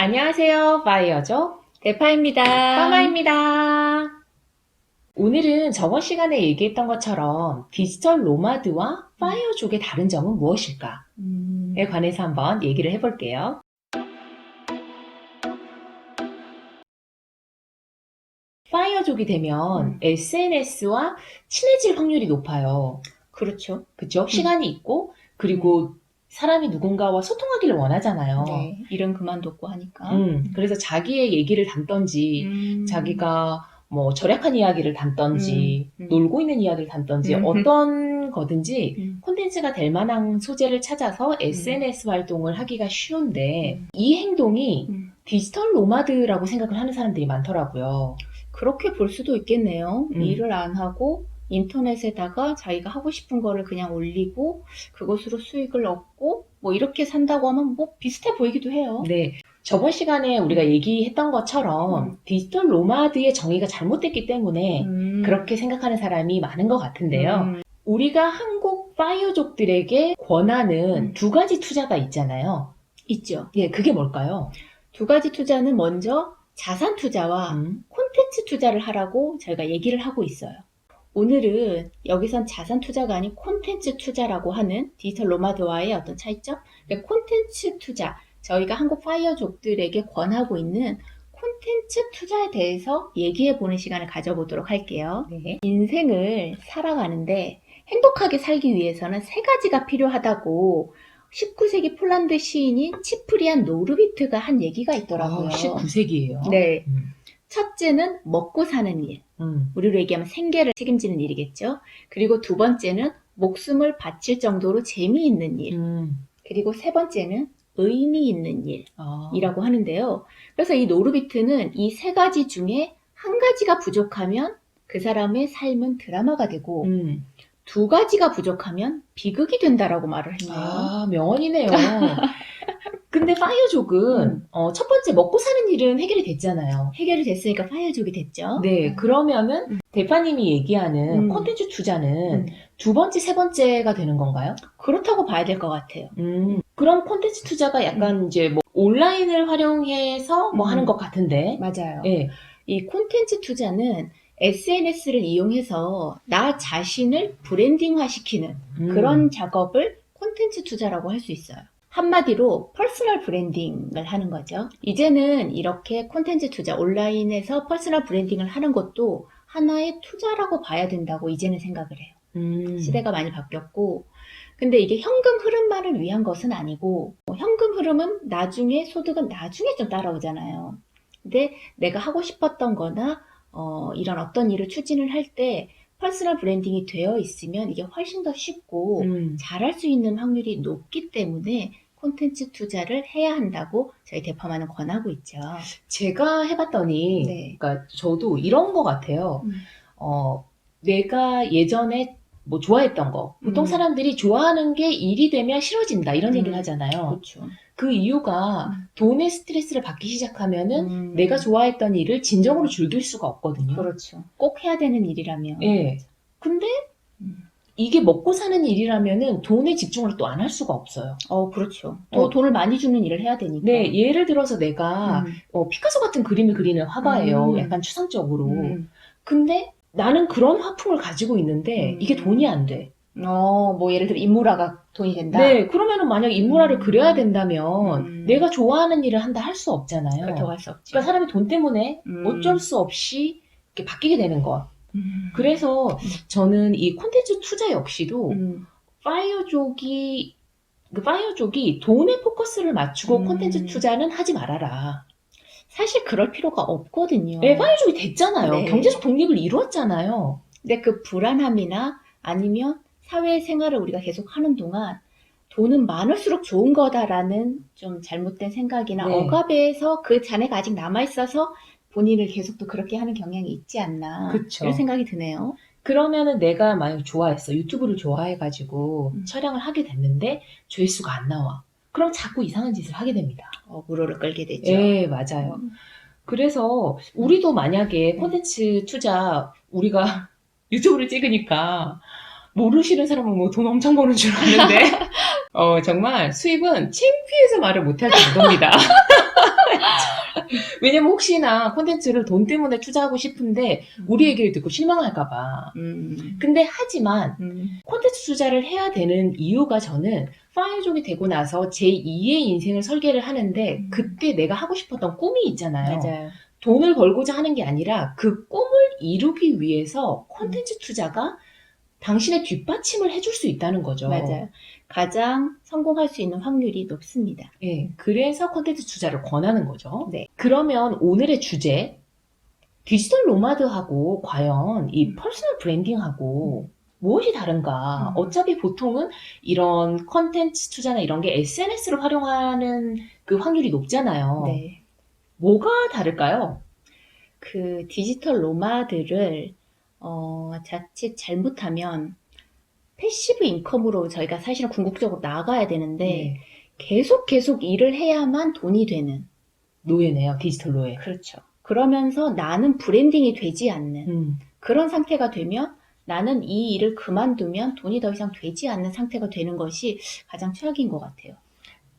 안녕하세요. 파이어죠? 대파입니다. 파마입니다. 오늘은 저번 시간에 얘기했던 것처럼 디지털 노마드와 파이어족의 다른 점은 무엇일까에 관해서 한번 얘기를 해볼게요. 파이어족이 되면 SNS와 친해질 확률이 높아요. 그렇죠. 그쵸? 시간이 있고, 그리고 사람이 누군가와 소통하기를 원하잖아요. 네, 일은 그만뒀고 하니까. 그래서 자기의 얘기를 담던지, 자기가 뭐 절약한 이야기를 담던지, 놀고 있는 이야기를 담던지, 어떤 거든지 콘텐츠가 될 만한 소재를 찾아서 SNS 활동을 하기가 쉬운데, 이 행동이 디지털 노마드라고 생각을 하는 사람들이 많더라고요. 그렇게 볼 수도 있겠네요. 음. 일을 안 하고 인터넷에다가 자기가 하고 싶은 거를 그냥 올리고 그것으로 수익을 얻고 뭐 이렇게 산다고 하면 뭐 비슷해 보이기도 해요. 네. 저번 시간에 우리가 얘기했던 것처럼 디지털 노마드의 정의가 잘못됐기 때문에 그렇게 생각하는 사람이 많은 것 같은데요. 우리가 한국 파이어족들에게 권하는 두 가지 투자가 있잖아요. 있죠. 예, 그게 뭘까요? 두 가지 투자는 먼저 자산 투자와 콘텐츠 투자를 하라고 저희가 얘기를 하고 있어요. 오늘은 여기선 자산 투자가 아닌 콘텐츠 투자라고 하는 디지털 노마드와의 어떤 차이점? 그러니까 콘텐츠 투자, 저희가 한국 파이어족들에게 권하고 있는 콘텐츠 투자에 대해서 얘기해보는 시간을 가져보도록 할게요. 네. 인생을 살아가는데 행복하게 살기 위해서는 세 가지가 필요하다고 19세기 폴란드 시인인 치프리안 노르비트가 한 얘기가 있더라고요. 19세기예요. 네. 첫째는 먹고 사는 일. 우리로 얘기하면 생계를 책임지는 일이겠죠. 그리고 두 번째는 목숨을 바칠 정도로 재미있는 일. 그리고 세 번째는 의미 있는 일이라고 하는데요. 그래서 이 노르비트는 이 세 가지 중에 한 가지가 부족하면 그 사람의 삶은 드라마가 되고 두 가지가 부족하면 비극이 된다라고 말을 했네요. 아, 명언이네요. 근데 파이어족은 첫 번째 먹고 사는 일은 해결이 됐잖아요. 해결이 됐으니까 파이어족이 됐죠. 네, 그러면은 대파님이 얘기하는 콘텐츠 투자는 두 번째, 세 번째가 되는 건가요? 그렇다고 봐야 될 것 같아요. 그럼 콘텐츠 투자가 약간 이제 뭐 온라인을 활용해서 뭐 하는 것 같은데. 맞아요. 네. 이 콘텐츠 투자는 SNS를 이용해서 나 자신을 브랜딩화 시키는 그런 작업을 콘텐츠 투자라고 할 수 있어요. 한마디로 퍼스널 브랜딩을 하는 거죠. 이제는 이렇게 콘텐츠 투자, 온라인에서 퍼스널 브랜딩을 하는 것도 하나의 투자라고 봐야 된다고 이제는 생각을 해요. 시대가 많이 바뀌었고, 근데 이게 현금 흐름만을 위한 것은 아니고, 현금 흐름은 나중에, 소득은 나중에 좀 따라오잖아요. 근데 내가 하고 싶었던 거나 이런 어떤 일을 추진을 할 때 퍼스널 브랜딩이 되어 있으면 이게 훨씬 더 쉽고 잘할 수 있는 확률이 높기 때문에 콘텐츠 투자를 해야 한다고 저희 대파마는 권하고 있죠. 제가 해봤더니, 네. 그러니까 저도 이런 것 같아요. 내가 예전에 뭐 좋아했던 거, 보통 사람들이 좋아하는 게 일이 되면 싫어진다 이런 얘기를 하잖아요. 그렇죠. 그 이유가 돈의 스트레스를 받기 시작하면은 내가 좋아했던 일을 진정으로 즐길 수가 없거든요. 그렇죠. 꼭 해야 되는 일이라면. 예. 근데 이게 먹고 사는 일이라면은 돈에 집중을 또 안 할 수가 없어요. 그렇죠. 돈을 많이 주는 일을 해야 되니까. 네, 예를 들어서 내가 피카소 같은 그림을 그리는 화가예요. 약간 추상적으로. 근데 나는 그런 화풍을 가지고 있는데 이게 돈이 안 돼. 뭐 예를 들어 인물화가 돈이 된다? 네, 그러면은 만약 인물화를 그려야 된다면 내가 좋아하는 일을 한다 할 수 없잖아요. 그렇다고 할 수 없죠. 그러니까 사람이 돈 때문에 어쩔 수 없이 이렇게 바뀌게 되는 것. 그래서 저는 이 콘텐츠 투자 역시도 파이어족이 돈에 포커스를 맞추고 콘텐츠 투자는 하지 말아라. 사실 그럴 필요가 없거든요. 네, 파이어족이 됐잖아요. 네. 경제적 독립을 이루었잖아요. 근데 그 불안함이나 아니면 사회생활을 우리가 계속 하는 동안 돈은 많을수록 좋은 거다라는 좀 잘못된 생각이나 네. 억압에서 그 잔해가 아직 남아있어서 본인을 계속 또 그렇게 하는 경향이 있지 않나. 그쵸. 이런 생각이 드네요. 그러면은 내가 만약 좋아했어. 유튜브를 좋아해가지고 촬영을 하게 됐는데 조회수가 안 나와. 그럼 자꾸 이상한 짓을 하게 됩니다. 무료를 끌게 되죠. 네, 맞아요. 그래서 우리도 만약에 콘텐츠 투자 우리가 유튜브를 찍으니까 모르시는 사람은 뭐 돈 엄청 버는 줄 아는데 정말 수입은 창피해서 말을 못할 정도입니다. 왜냐면 혹시나 콘텐츠를 돈 때문에 투자하고 싶은데 우리 얘기를 듣고 실망할까봐. 근데 하지만 콘텐츠 투자를 해야 되는 이유가 저는 파이어족이 되고 나서 제2의 인생을 설계를 하는데 그때 내가 하고 싶었던 꿈이 있잖아요. 맞아요. 돈을 벌고자 하는 게 아니라 그 꿈을 이루기 위해서 콘텐츠 투자가 당신의 뒷받침을 해줄 수 있다는 거죠. 맞아요. 가장 성공할 수 있는 확률이 높습니다. 예, 그래서 콘텐츠 투자를 권하는 거죠. 네. 그러면 오늘의 주제, 디지털 노마드하고 과연 이 퍼스널 브랜딩하고 무엇이 다른가? 어차피 보통은 이런 콘텐츠 투자나 이런 게 SNS를 활용하는 그 확률이 높잖아요. 네. 뭐가 다를까요? 그 디지털 노마드를 자칫 잘못하면 패시브 인컴으로 저희가 사실은 궁극적으로 나가야 되는데 네. 계속 일을 해야만 돈이 되는. 노예네요. 디지털 노예. 그렇죠. 그러면서 나는 브랜딩이 되지 않는 그런 상태가 되면 나는 이 일을 그만두면 돈이 더 이상 되지 않는 상태가 되는 것이 가장 최악인 것 같아요.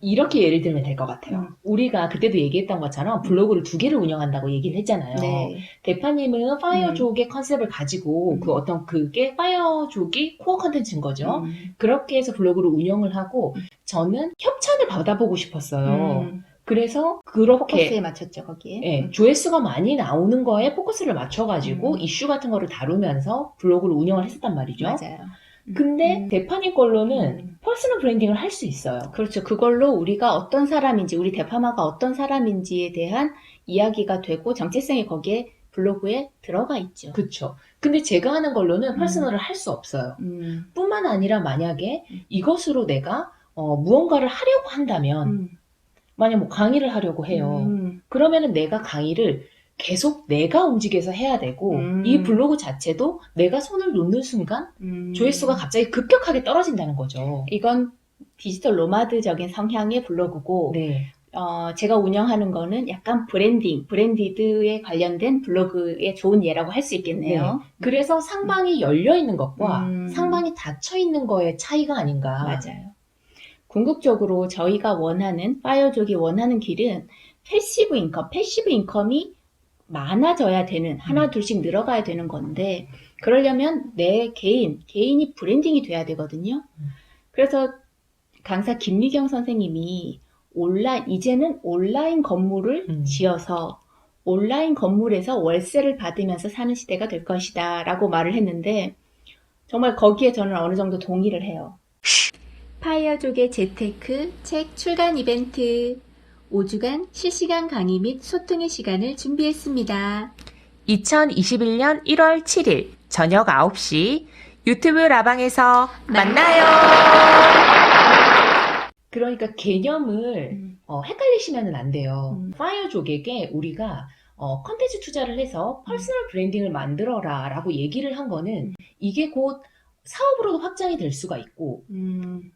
이렇게 예를 들면 될 것 같아요. 우리가 그때도 얘기했던 것처럼 블로그를 2개를 운영한다고 얘기를 했잖아요. 네. 대파님은 파이어족의 컨셉을 가지고 그 어떤 그게 파이어족이 코어 컨텐츠인 거죠. 그렇게 해서 블로그를 운영을 하고 저는 협찬을 받아보고 싶었어요. 그래서 그렇게 포커스에 맞췄죠, 거기에. 예, 조회수가 많이 나오는 거에 포커스를 맞춰가지고 이슈 같은 거를 다루면서 블로그를 운영을 했었단 말이죠. 맞아요. 근데 대파님 걸로는 퍼스널 브랜딩을 할 수 있어요. 그렇죠. 그걸로 우리가 어떤 사람인지, 우리 대파마가 어떤 사람인지에 대한 이야기가 되고 정체성이 거기에 블로그에 들어가 있죠. 그렇죠. 근데 제가 하는 걸로는 퍼스널을 할 수 없어요. 뿐만 아니라 만약에 이것으로 내가 무언가를 하려고 한다면 만약 뭐 강의를 하려고 해요. 그러면은 내가 강의를 계속 내가 움직여서 해야 되고 이 블로그 자체도 내가 손을 놓는 순간 조회수가 갑자기 급격하게 떨어진다는 거죠. 이건 디지털 노마드적인 성향의 블로그고 네. 제가 운영하는 거는 약간 브랜디드에 관련된 블로그의 좋은 예라고 할 수 있겠네요. 네. 그래서 상방이 열려 있는 것과 상방이 닫혀 있는 거의 차이가 아닌가. 맞아요. 궁극적으로 저희가 원하는, 파이어족이 원하는 길은 패시브 인컴이 많아져야 되는, 하나 둘씩 늘어가야 되는 건데 그러려면 내 개인이 브랜딩이 돼야 되거든요. 그래서 강사 김미경 선생님이 이제는 온라인 건물을 지어서 온라인 건물에서 월세를 받으면서 사는 시대가 될 것이다 라고 말을 했는데 정말 거기에 저는 어느 정도 동의를 해요. 파이어족의 재테크 책 출간 이벤트 5주간 실시간 강의 및 소통의 시간을 준비했습니다. 2021년 1월 7일 저녁 9시 유튜브 라방에서 만나요. 그러니까 개념을 헷갈리시면 안 돼요. 파이어족에게 우리가 컨텐츠 투자를 해서 퍼스널 브랜딩을 만들어라 라고 얘기를 한 거는 이게 곧 사업으로도 확장이 될 수가 있고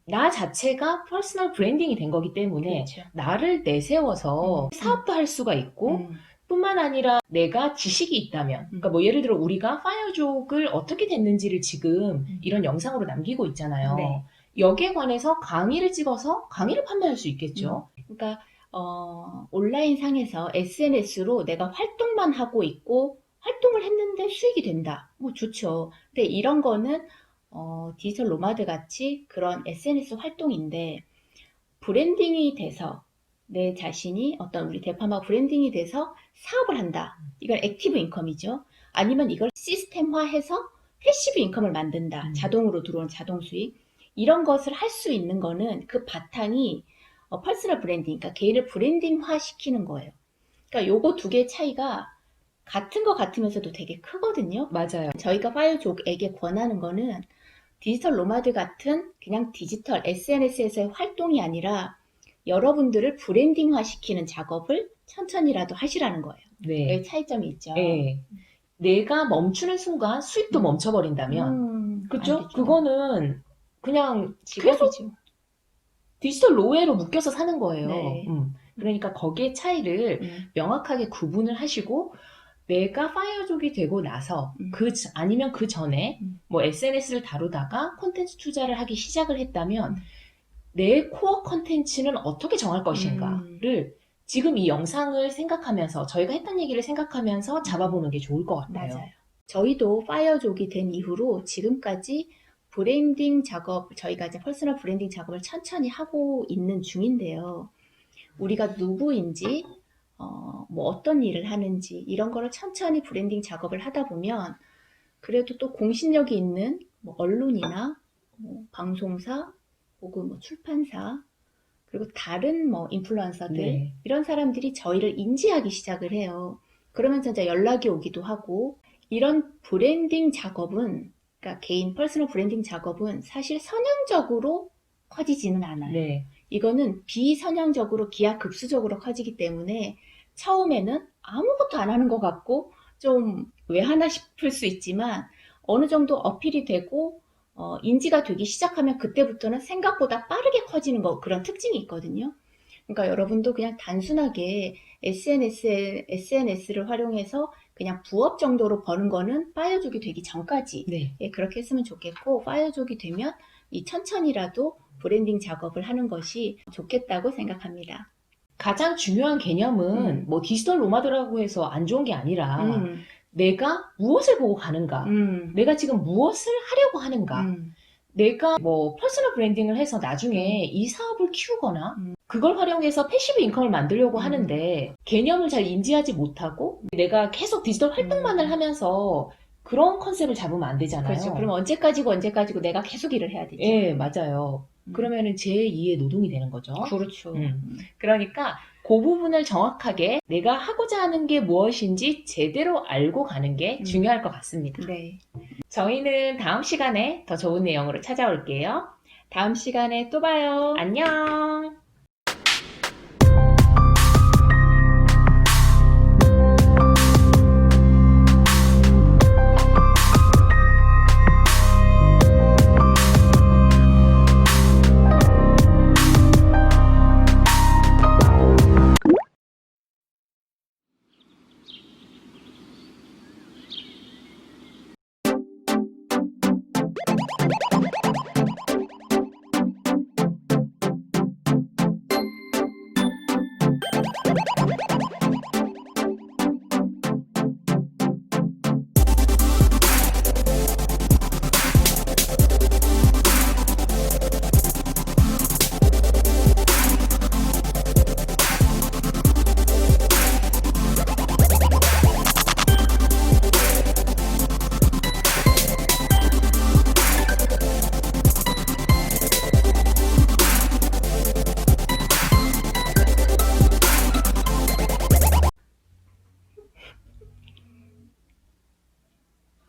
나 자체가 퍼스널 브랜딩이 된 거기 때문에 그렇죠. 나를 내세워서 사업도 할 수가 있고 뿐만 아니라 내가 지식이 있다면 그러니까 뭐 예를 들어 우리가 파이어족을 어떻게 됐는지를 지금 이런 영상으로 남기고 있잖아요. 네. 여기에 관해서 강의를 찍어서 강의를 판매할 수 있겠죠. 그러니까 온라인 상에서 SNS로 내가 활동만 하고 있고 활동을 했는데 수익이 된다. 뭐 좋죠. 근데 이런 거는 디지털 노마드 같이 그런 SNS 활동인데 브랜딩이 돼서 내 자신이 어떤 우리 대파마 브랜딩이 돼서 사업을 한다. 이건 액티브 인컴이죠. 아니면 이걸 시스템화해서 패시브 인컴을 만든다. 자동으로 들어온 자동 수익. 이런 것을 할 수 있는 거는 그 바탕이 퍼스널 브랜딩, 그러니까 개인을 브랜딩화 시키는 거예요. 그러니까 요거 두 개의 차이가 같은 거 같으면서도 되게 크거든요. 맞아요. 저희가 파이어족에게 권하는 거는 디지털 노마드 같은 그냥 디지털 SNS에서의 활동이 아니라 여러분들을 브랜딩화 시키는 작업을 천천히라도 하시라는 거예요. 네. 여기 차이점이 있죠. 네. 내가 멈추는 순간 수익도 멈춰버린다면 그렇죠? 그거는 그냥 계속 직업이죠. 디지털 노예로 묶여서 사는 거예요. 네. 그러니까 거기에 차이를 명확하게 구분을 하시고 내가 파이어족이 되고 나서 아니면 그 전에 뭐 SNS를 다루다가 콘텐츠 투자를 하기 시작을 했다면 내 코어 콘텐츠는 어떻게 정할 것인가를 지금 이 영상을 생각하면서 저희가 했던 얘기를 생각하면서 잡아보는 게 좋을 것 같아요. 맞아요. 저희도 파이어족이 된 이후로 지금까지 브랜딩 작업, 저희가 이제 퍼스널 브랜딩 작업을 천천히 하고 있는 중인데요. 우리가 누구인지, 뭐 어떤 일을 하는지 이런 거를 천천히 브랜딩 작업을 하다 보면 그래도 또 공신력이 있는 뭐 언론이나 뭐 방송사 혹은 뭐 출판사 그리고 다른 뭐 인플루언서들 네. 이런 사람들이 저희를 인지하기 시작을 해요. 그러면서 이제 연락이 오기도 하고 이런 브랜딩 작업은 그러니까 개인 퍼스널 브랜딩 작업은 사실 선형적으로 커지지는 않아요. 네. 이거는 비선형적으로 기하급수적으로 커지기 때문에 처음에는 아무것도 안 하는 것 같고 좀 왜 하나 싶을 수 있지만 어느 정도 어필이 되고 인지가 되기 시작하면 그때부터는 생각보다 빠르게 커지는 거 그런 특징이 있거든요. 그러니까 여러분도 그냥 단순하게 SNS를 활용해서 그냥 부업 정도로 버는 거는 파이어족이 되기 전까지 네. 예, 그렇게 했으면 좋겠고 파이어족이 되면 이 천천히라도 브랜딩 작업을 하는 것이 좋겠다고 생각합니다. 가장 중요한 개념은 뭐 디지털 노마드라고 해서 안 좋은 게 아니라 내가 무엇을 보고 가는가, 내가 지금 무엇을 하려고 하는가, 내가 뭐 퍼스널 브랜딩을 해서 나중에 이 사업을 키우거나 그걸 활용해서 패시브 인컴을 만들려고 하는데 개념을 잘 인지하지 못하고 내가 계속 디지털 활동만을 하면서 그런 컨셉을 잡으면 안 되잖아요. 그렇죠. 그럼 언제까지고 내가 계속 일을 해야 되죠. 예, 맞아요. 그러면은 제2의 노동이 되는 거죠. 그렇죠. 그러니까 그 부분을 정확하게 내가 하고자 하는 게 무엇인지 제대로 알고 가는 게 중요할 것 같습니다. 네. 저희는 다음 시간에 더 좋은 내용으로 찾아올게요. 다음 시간에 또 봐요. 안녕!